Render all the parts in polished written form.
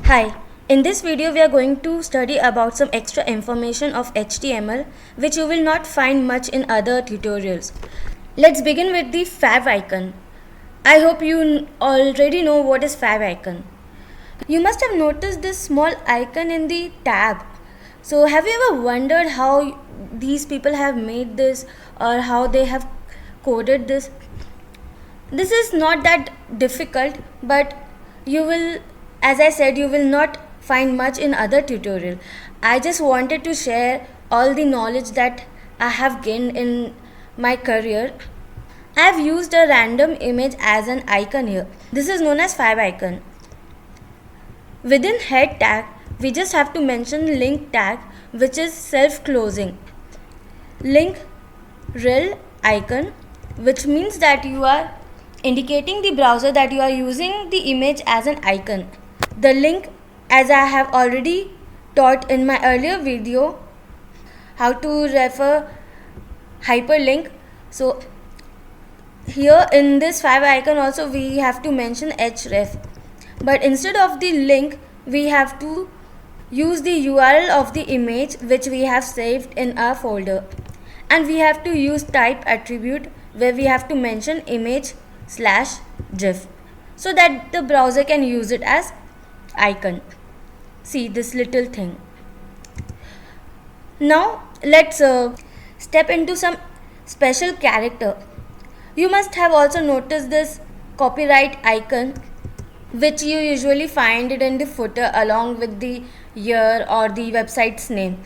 Hi, in this video we are going to study about some extra information of HTML which you will not find much in other tutorials. Let's begin with the fav icon. I hope you already know what is fav icon. You must have noticed this small icon in the tab. So have you ever wondered how these people have made this or how they have coded this? This is not that difficult, but you will, as I said, you will not find much in other tutorial. I just wanted to share all the knowledge that I have gained in my career. I have used a random image as an icon here. This is known as fav icon. Within head tag, we just have to mention link tag, which is self-closing. Link rel icon, which means that you are indicating the browser that you are using the image as an icon. The link, as I have already taught in my earlier video, how to refer hyperlink. So here in this fav icon also we have to mention href, but instead of the link we have to use the URL of the image which we have saved in our folder, and we have to use type attribute where we have to mention image/gif so that the browser can use it as icon. See this little thing. Now let's step into some special character. You must have also noticed this copyright icon, which you usually find it in the footer along with the year or the website's name.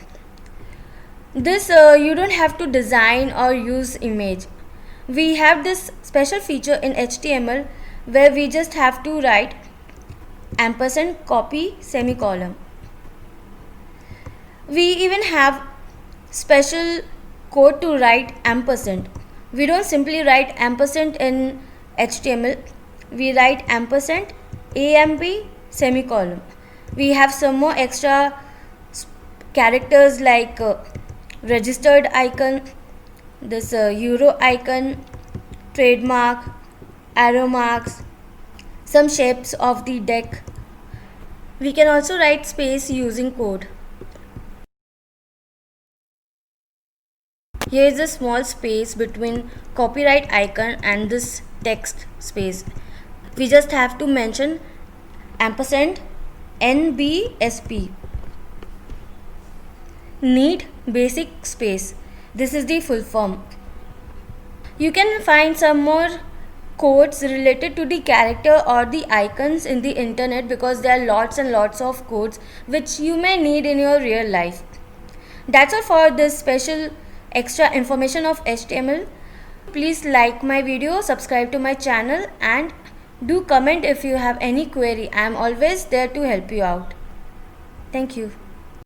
This you don't have to design or use image. We have this special feature in HTML where we just have to write ampersand copy semicolon. We even have special code to write ampersand. We don't simply write ampersand in HTML. We write ampersand AMP semicolon. We have some more extra characters like registered icon, this euro icon, trademark, arrow marks, some shapes of the deck. We can also write space using code. Here is a small space between copyright icon and this text space. We just have to mention ampersand NBSP. Need basic space. This is the full form. You can find some more codes related to the character or the icons in the internet because there are lots and lots of codes which you may need in your real life. That's all for this special extra information of HTML. Please like my video, subscribe to my channel, and do comment if you have any query. I am always there to help you out. Thank you.